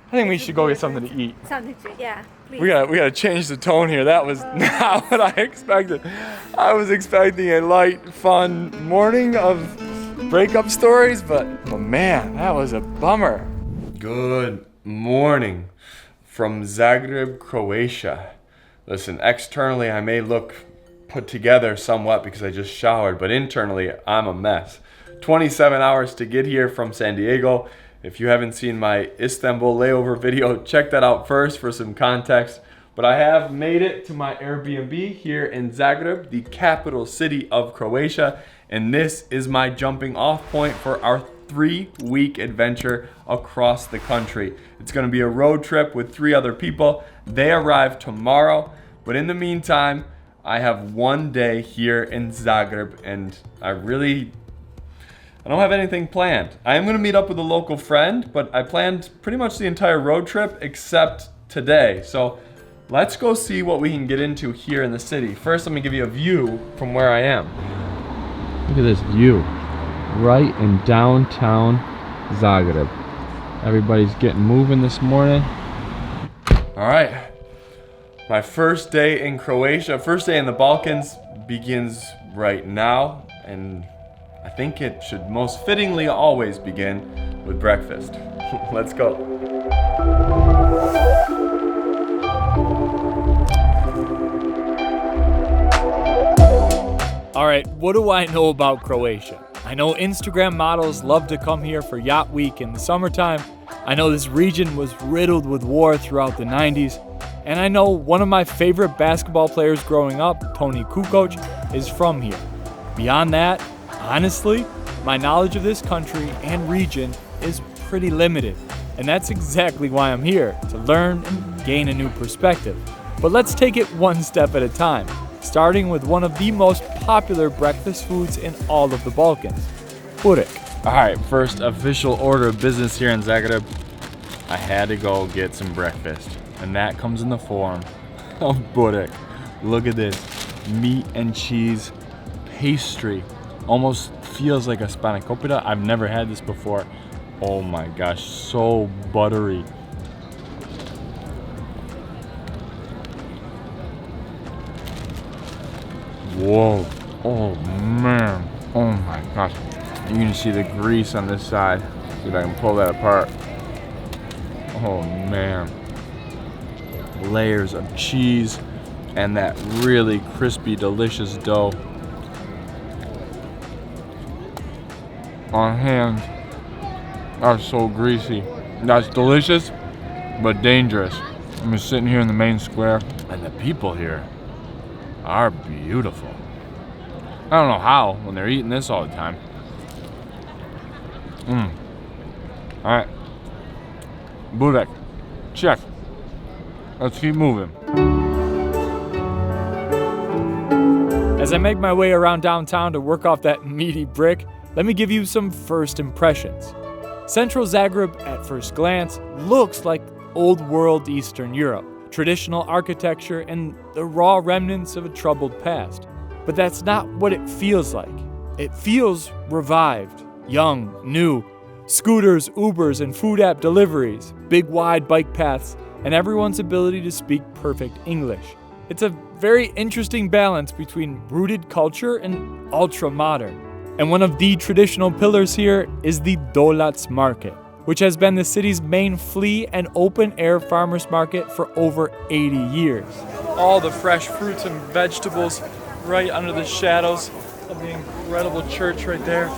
I think we should go get something to eat. Something to eat, yeah. Please. We gotta change the tone here. That was not what I expected. I was expecting a light, fun morning of breakup stories, but man, that was a bummer. Good morning from Zagreb, Croatia. Listen, externally I may look put together somewhat because I just showered, but internally I'm a mess. 27 hours to get here from San Diego. If you haven't seen my Istanbul layover video, check that out first for some context. But I have made it to my Airbnb here in Zagreb, the capital city of Croatia, and this is my jumping off point for our 3-week adventure across the country. It's gonna be a road trip with 3 other people. They arrive tomorrow, but in the meantime, I have 1 day here in Zagreb, and I don't have anything planned. I am gonna meet up with a local friend, but I planned pretty much the entire road trip except today. So let's go see what we can get into here in the city. First, let me give you a view from where I am. Look at this view, right in downtown Zagreb. Everybody's getting moving this morning. All right, my first day in Croatia, first day in the Balkans begins right now, and I think it should most fittingly always begin with breakfast. Let's go. All right, what do I know about Croatia? I know Instagram models love to come here for Yacht Week in the summertime. I know this region was riddled with war throughout the 90s. And I know one of my favorite basketball players growing up, Toni Kukoc, is from here. Beyond that, honestly, my knowledge of this country and region is pretty limited. And that's exactly why I'm here, to learn and gain a new perspective. But let's take it one step at a time, starting with one of the most popular breakfast foods in all of the Balkans, Burek. All right, first official order of business here in Zagreb. I had to go get some breakfast, and that comes in the form of Burek. Look at this, meat and cheese pastry. Almost feels like a spanakopita. I've never had this before. Oh my gosh, so buttery. Whoa, oh man, oh my gosh. You can see the grease on this side. See if I can pull that apart. Oh man. Layers of cheese and that really crispy, delicious dough. On hand, that's so greasy. That's delicious, but dangerous. I'm just sitting here in the main square, and the people here are beautiful. I don't know how when they're eating this all the time. All right, Burek, check. Let's keep moving. As I make my way around downtown to work off that meaty brick, let me give you some first impressions. Central Zagreb, at first glance, looks like old world Eastern Europe, traditional architecture and the raw remnants of a troubled past. But that's not what it feels like. It feels revived, young, new. Scooters, Ubers, and food app deliveries, big wide bike paths, and everyone's ability to speak perfect English. It's a very interesting balance between rooted culture and ultra-modern. And one of the traditional pillars here is the Dolac Market, which has been the city's main flea and open-air farmers market for over 80 years. All the fresh fruits and vegetables right under the shadows of the incredible church right there.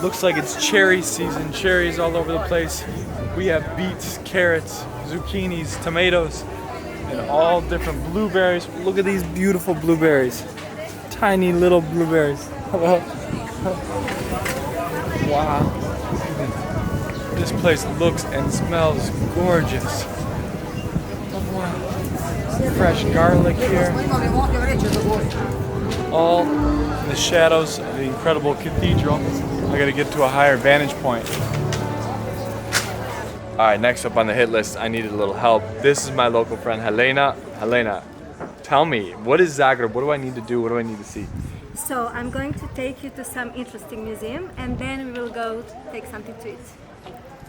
Looks like it's cherry season, cherries all over the place. We have beets, carrots, zucchinis, tomatoes, and all different blueberries. Look at these beautiful blueberries. Tiny little blueberries. Wow. This place looks and smells gorgeous. Wow. Fresh garlic here. All in the shadows of the incredible cathedral. I gotta get to a higher vantage point. All right, next up on the hit list, I needed a little help. This is my local friend, Helena. Helena, tell me, what is Zagreb? What do I need to do? What do I need to see? So I'm going to take you to some interesting museum, and then we will go take something to eat.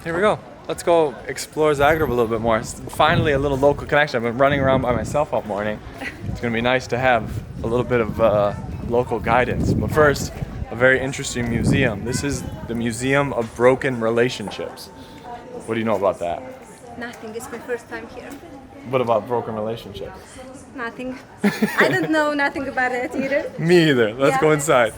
here we go. Let's go explore Zagreb a little bit more. It's finally a little local connection. I've been running around by myself all morning. It's gonna be nice to have a little bit of local guidance. But first, a very interesting museum. This is the Museum of Broken Relationships. What do you know about that? Nothing. It's my first time here. What about broken relationships? Nothing. I don't know nothing about it either. Me either. Let's go inside.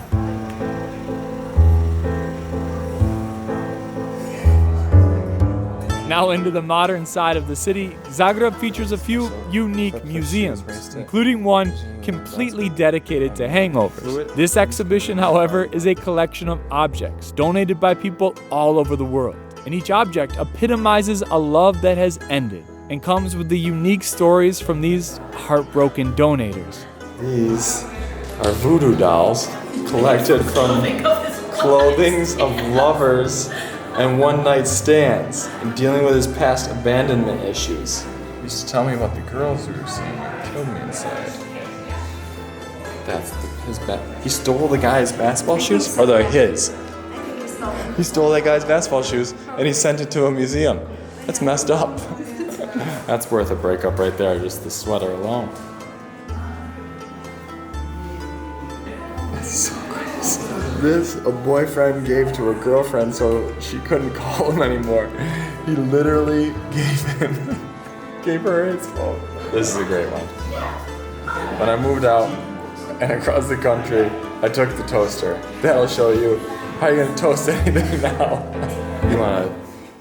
Now into the modern side of the city, Zagreb features a few unique museums, including one completely dedicated to hangovers. This exhibition, however, is a collection of objects donated by people all over the world, and each object epitomizes a love that has ended and comes with the unique stories from these heartbroken donators. These are voodoo dolls collected from clothings of lovers and one-night stands, and dealing with his past abandonment issues. He used to tell me about the girls who were seeing him. Killed me inside. That's his he stole the guy's basketball shoes? Or they're his? He stole that guy's basketball shoes and he sent it to a museum. That's messed up. That's worth a breakup right there, just the sweater alone. That's so crazy. This a boyfriend gave to a girlfriend so she couldn't call him anymore. He literally gave her his phone. This is a great one. When I moved out and across the country, I took the toaster. That'll show you how you're gonna toast anything now. You wanna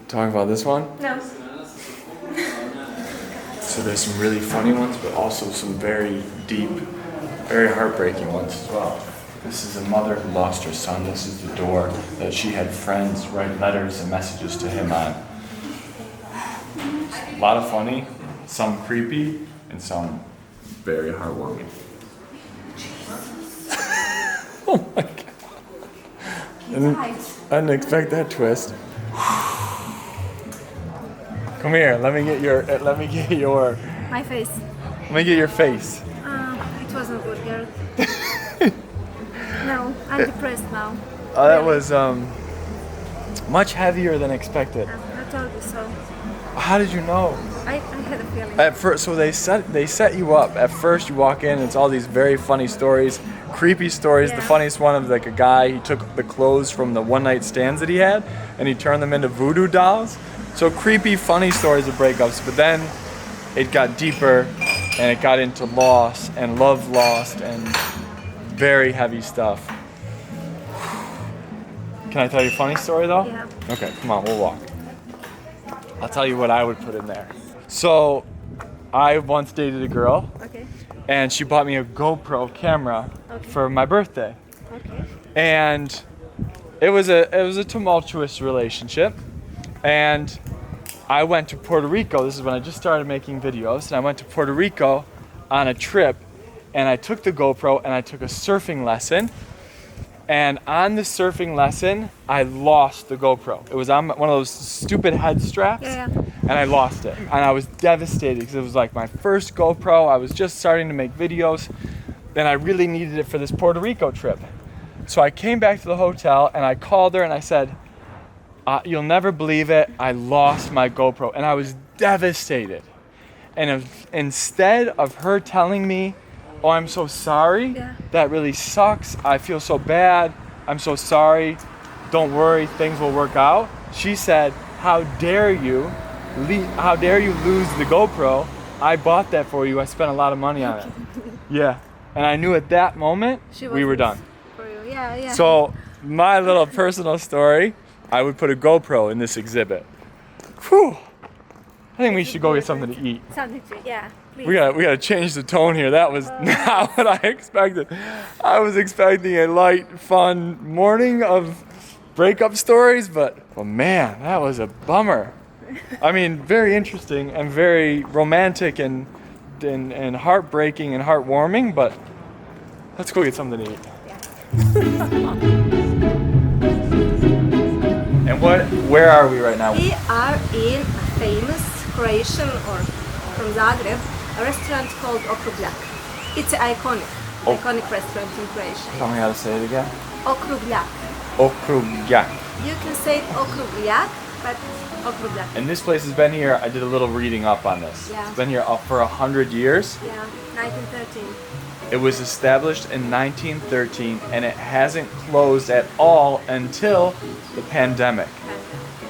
talk about this one? No. So there's some really funny ones, but also some very deep, very heartbreaking ones as well. This is a mother who lost her son. This is the door that she had friends write letters and messages to him on. A lot of funny, some creepy, and some very heartwarming. Oh my God. I didn't expect that twist. Come here, let me get your My face. let me get your face. It wasn't good, Gareth. No, I'm depressed now. That was much heavier than expected. I told you so. How did you know? I had a feeling. At first, so they set you up. At first, you walk in, and it's all these very funny stories, creepy stories. Yeah. The funniest one of like a guy, he took the clothes from the one-night stands that he had, and he turned them into voodoo dolls. So creepy, funny stories of breakups. But then it got deeper, and it got into loss and love lost and very heavy stuff. Can I tell you a funny story though? Yeah. Okay, come on, we'll walk. I'll tell you what I would put in there. So, I once dated a girl, Okay. and she bought me a GoPro camera Okay. for my birthday. Okay. And it was a tumultuous relationship. And I went to Puerto Rico. This is when I just started making videos, and I went to Puerto Rico on a trip, and I took the GoPro and I took a surfing lesson. And on the surfing lesson, I lost the GoPro. It was on one of those stupid head straps, Yeah. and I lost it. And I was devastated because it was like my first GoPro. I was just starting to make videos, and I really needed it for this Puerto Rico trip. So I came back to the hotel, and I called her, and I said, you'll never believe it, I lost my GoPro. And I was devastated. And instead of her telling me, oh, I'm so sorry, Yeah. that really sucks, I feel so bad, I'm so sorry, don't worry, things will work out, she said, how dare you lose the GoPro, I bought that for you, I spent a lot of money on it. Yeah, and I knew at that moment, we were done. For you. Yeah, yeah. So, my little personal story, I would put a GoPro in this exhibit. Whew. I think we should go get something to eat. Something to, yeah. Please. We gotta change the tone here. That was not what I expected. I was expecting a light, fun morning of breakup stories, but man, that was a bummer. I mean, very interesting and very romantic and heartbreaking and heartwarming, but let's go get something to eat. And where are we right now? We are in a famous Croatian or from Zagreb, a restaurant called Okrugljak. It's an iconic restaurant in Croatia. Tell me how to say it again. Okrugljak. Okrugljak. You can say it Okrugljak but Okrugljak. And this place has been here, I did a little reading up on this. Yeah. It's been here for 100 years. Yeah, 1913. It was established in 1913 and it hasn't closed at all until the pandemic.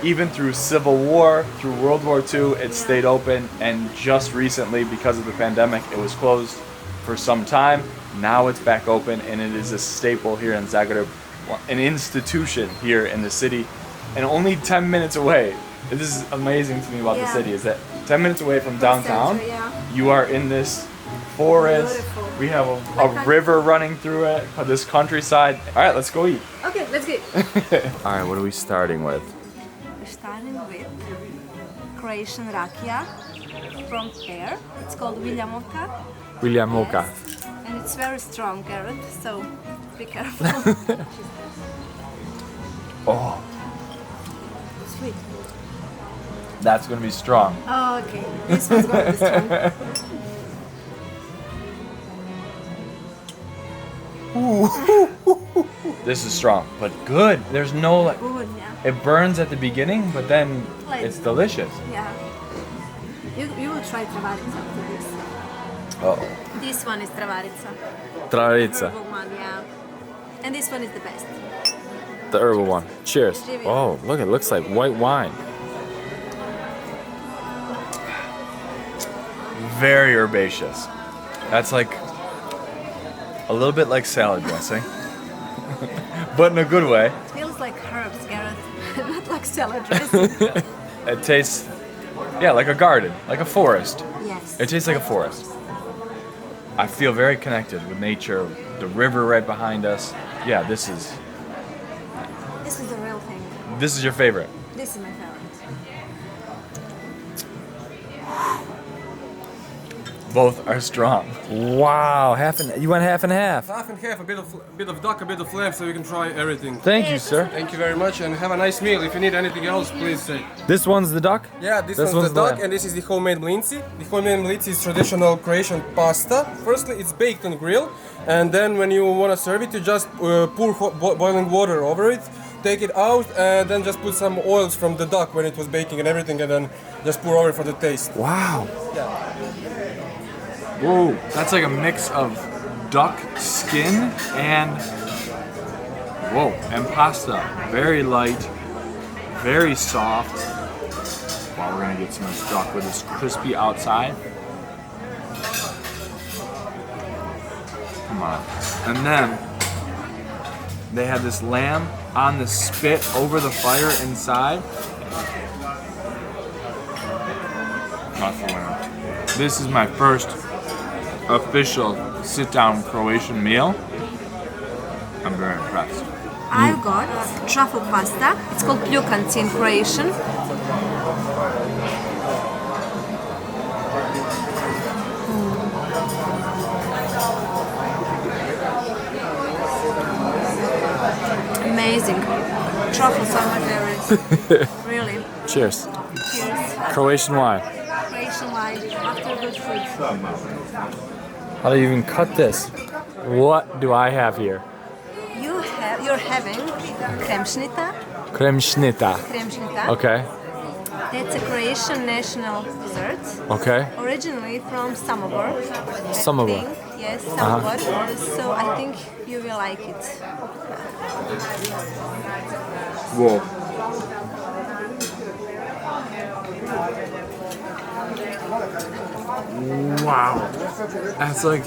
Even through Civil War, through World War II, it stayed open, and just recently, because of the pandemic, it was closed for some time. Now it's back open, and it is a staple here in Zagreb, an institution here in the city, and only 10 minutes away. This is amazing to me about the city, is that 10 minutes away from downtown, you are in this forest. Beautiful. We have a river running through it, this countryside. All right, let's go eat. Okay, let's go. All right, what are we starting with? We're starting with Croatian rakia from pear. It's called Williamovka. Williamovka. Yes. And it's very strong, Gareth, so be careful. Oh, Sweet. that's gonna be strong. Oh, okay. This one's going to be strong. This is strong, but good. There's no like. Good, yeah. It burns at the beginning, but then it's delicious. Yeah. You will try travarica after this. Oh. This one is travarica. Travarica, Herbal one, yeah. And this one is the best. the herbal one. Cheers. Cheers. Oh, look, it looks like white wine. Very herbaceous. That's like a little bit like salad dressing, but in a good way. It feels like herbs, Gareth, not like salad dressing. It tastes, yeah, like a garden, like a forest. Yes. It tastes like a forest. I feel very connected with nature, the river right behind us. Yeah, this is the real thing. your favorite. This is my favorite. Both are strong. Wow, you went half and half. Half and half, a bit of duck, a bit of lamb, so you can try everything. Thank you, sir. Thank you very much, and have a nice meal. If you need anything else, please say. This one's the duck? Yeah, this one's the duck, and this is the homemade mlinci. The homemade mlinci is traditional Croatian pasta. Firstly, it's baked on grill, and then when you want to serve it, you just pour boiling water over it, take it out, and then just put some oils from the duck when it was baking and everything, and then just pour over for the taste. Wow. Yeah. Whoa, that's like a mix of duck skin and pasta. Very light, very soft. Wow, we're gonna get some of this duck with this crispy outside. Come on. And then they had this lamb on the spit over the fire inside. This is my first official sit-down Croatian meal. I'm very impressed. I've got truffle pasta. It's called pljukanci in Croatian. Amazing. Truffles are my favorite. Really. Cheers. Cheers. Croatian wine. Croatian wine after good food. How do you even cut this? What do I have here? You're having kremšnita. Kremšnita. Kremšnita. Okay. That's a Croatian national dessert. Okay. Originally from Samobor. Samobor. Yes, Samobor. So I think you will like it. Whoa. Wow. That's like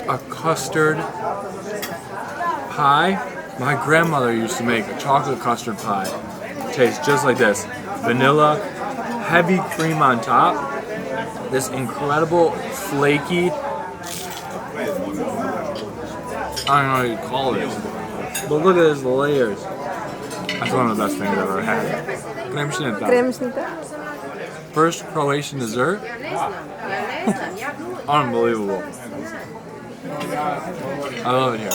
a custard pie. My grandmother used to make a chocolate custard pie. It tastes just like this. Vanilla, heavy cream on top. This incredible flaky, I don't know what you call this. But look at these layers. That's one of the best things I've ever had. Kremšnita. First Croatian dessert. Unbelievable. I love it here.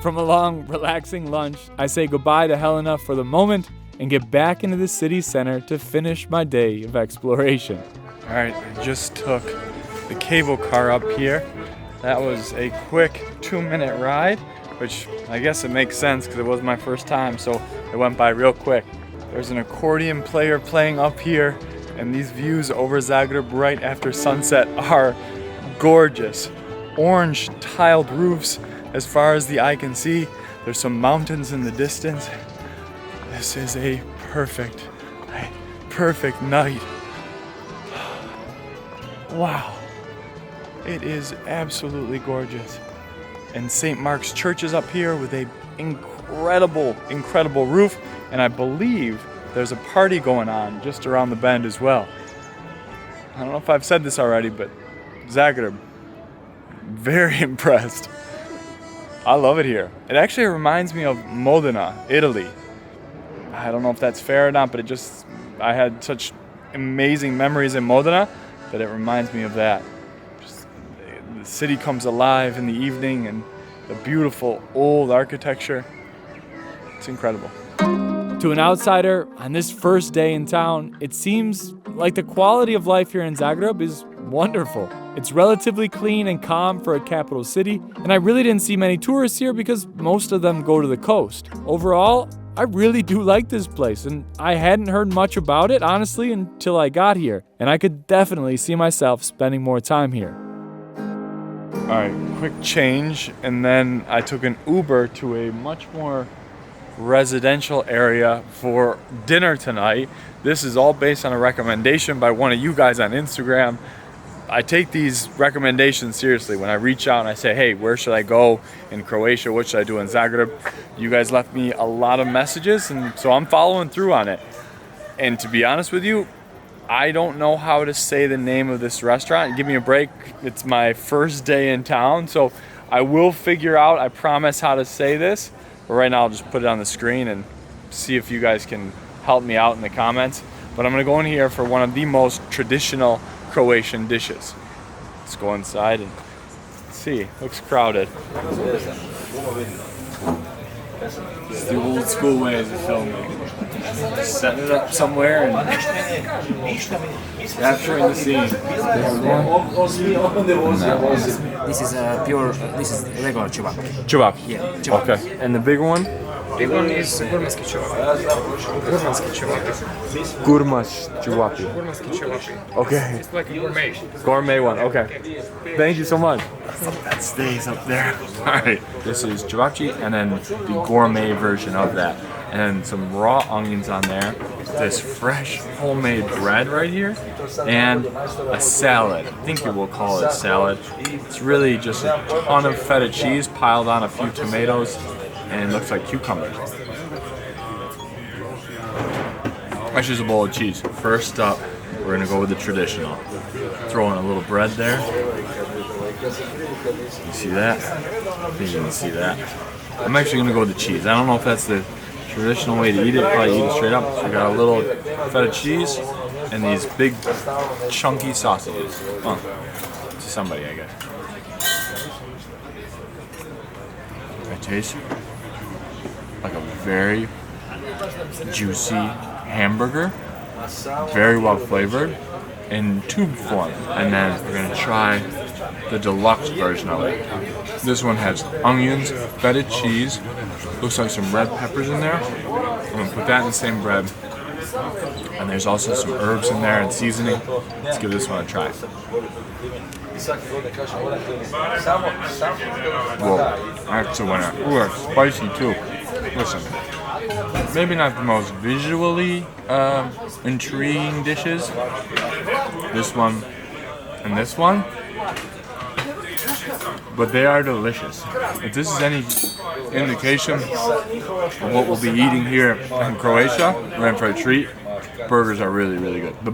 From a long, relaxing lunch, I say goodbye to Helena for the moment and get back into the city center to finish my day of exploration. All right, I just took the cable car up here That was a quick 2-minute ride, which I guess it makes sense because it was my first time, so it went by real quick. There's an accordion player playing up here, and these views over Zagreb right after sunset are gorgeous. Orange tiled roofs as far as the eye can see. There's some mountains in the distance. This is a perfect night. Wow. It is absolutely gorgeous. And St. Mark's Church is up here with a incredible roof. And I believe there's a party going on just around the bend as well. I don't know if I've said this already, but Zagreb, very impressed. I love it here. It actually reminds me of Modena, Italy. I don't know if that's fair or not, but I had such amazing memories in Modena that it reminds me of that. The city comes alive in the evening and the beautiful old architecture. It's incredible. To an outsider, on this first day in town, it seems like the quality of life here in Zagreb is wonderful. It's relatively clean and calm for a capital city, and I really didn't see many tourists here because most of them go to the coast. Overall, I really do like this place, and I hadn't heard much about it, honestly, until I got here, and I could definitely see myself spending more time here. All right, quick change, and then I took an Uber to a much more residential area for dinner tonight. This is all based on a recommendation by one of you guys on Instagram. I take these recommendations seriously. When I reach out and I say, hey, where should I go in Croatia? What should I do in Zagreb? You guys left me a lot of messages, and so I'm following through on it. And to be honest with you, I don't know how to say the name of this restaurant. Give me a break. It's my first day in town, so I will figure out, I promise, how to say this. But right now I'll just put it on the screen and see if you guys can help me out in the comments. But I'm gonna go in here for one of the most traditional Croatian dishes. Let's go inside and see. Looks crowded. It's the old school ways of filming. Just setting it up somewhere and capturing the scene. This is this is regular chubak. Chubak. Yeah, chubak. Okay. And the big one? Big one is gurmanski chubak. Gurmanski chubak. Gurmash Juwapi. Gurmanski chubak. Okay. It's like a gourmet. Gourmet one, okay. Thank you so much. That stays up there. All right. This is Juwapi and then the gourmet version of that. And some raw onions on there. This fresh homemade bread right here. And a salad. I think you will call it a salad. It's really just a ton of feta cheese piled on a few tomatoes. And it looks like cucumbers. That's just a bowl of cheese. First up, we're gonna go with the traditional. Throw in a little bread there. You see that? I think you can see that. I'm actually gonna go with the cheese. I don't know if that's the traditional way to eat it. Probably eat it straight up. So we got a little feta cheese and these big chunky sausages. Oh, to somebody, I guess. It tastes like a very juicy hamburger, very well flavored, in tube form. And then we're gonna try the deluxe version of it. This one has onions, feta cheese, looks like some red peppers in there. I'm gonna put that in the same bread. And there's also some herbs in there and seasoning. Let's give this one a try. Whoa, that's a winner. Ooh, that's spicy too. Listen, maybe not the most visually intriguing dishes. This one and this one, but they are delicious. If this is any indication of what we'll be eating here in Croatia, we're in for a treat. Burgers are really, really good. The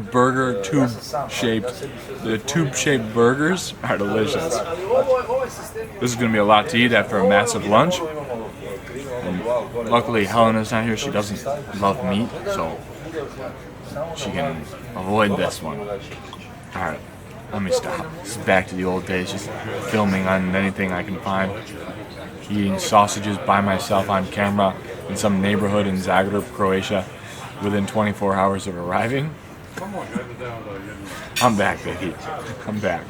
tube-shaped burgers are delicious. This is gonna be a lot to eat after a massive lunch. And luckily Helena's not here, she doesn't love meat, so she can avoid this one. Alright, let me stop. This is back to the old days, just filming on anything I can find. Eating sausages by myself on camera in some neighborhood in Zagreb, Croatia, within 24 hours of arriving. I'm back, baby. I'm back.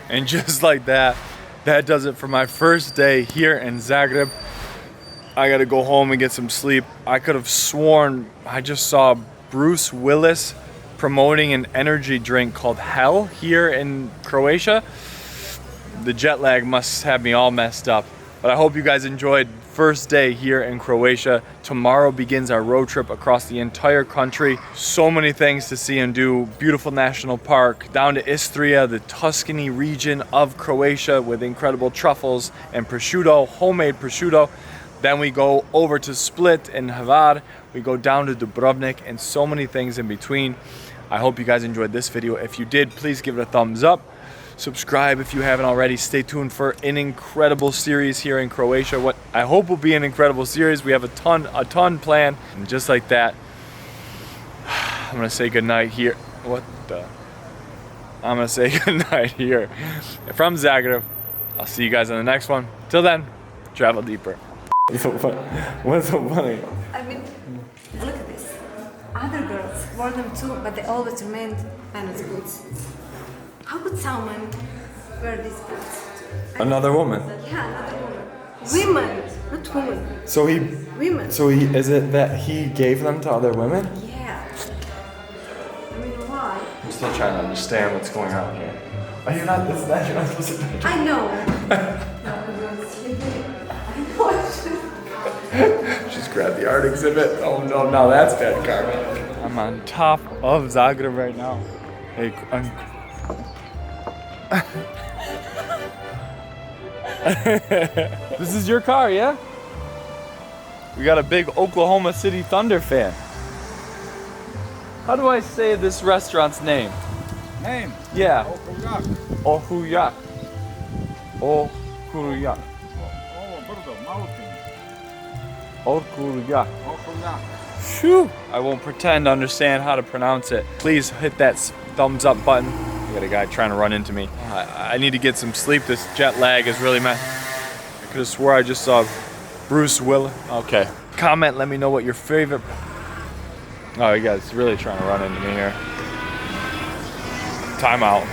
And just like that, that does it for my first day here in Zagreb. I gotta go home and get some sleep. I could have sworn I just saw Bruce Willis promoting an energy drink called Hell here in Croatia. The jet lag must have me all messed up. But I hope you guys enjoyed first day here in Croatia. Tomorrow begins our road trip across the entire country. So many things to see and do. Beautiful national park, down to Istria, the Tuscany region of Croatia with incredible truffles and prosciutto, homemade prosciutto. Then we go over to Split and Hvar. We go down to Dubrovnik and so many things in between. I hope you guys enjoyed this video. If you did, please give it a thumbs up. Subscribe if you haven't already. Stay tuned for an incredible series here in Croatia. What I hope will be an incredible series. We have a ton planned. And just like that, I'm gonna say goodnight here. What the? I'm gonna say goodnight here from Zagreb. I'll see you guys on the next one. Till then, travel deeper. What's so funny? I mean, look at this. Other girls wore them too, but they always remained Leonard's boots. How could someone wear these boots? Another woman. Yeah, another woman. Women, not women. So he. Women. So he. Is it that he gave them to other women? Yeah. I mean, why? I'm still trying to understand what's going on here. Are you not? This is that you're not supposed to. I know. Just grab the art exhibit. Oh no, now that's bad karma. I'm on top of Zagreb right now. Hey, this is your car, yeah? We got a big Oklahoma City Thunder fan. How do I say this restaurant's name? Name? Yeah. Okrugljak. Okrugljak. Okrugljak. Ovo brdo, mountain. Okrugljak. Okrugljak. Phew. I won't pretend to understand how to pronounce it. Please hit that thumbs up button. I got a guy trying to run into me. I need to get some sleep. This jet lag is really messed. I could have swore I just saw Bruce Willis. Okay. Comment, let me know what your favorite. Oh, you guys really trying to run into me here. Time out.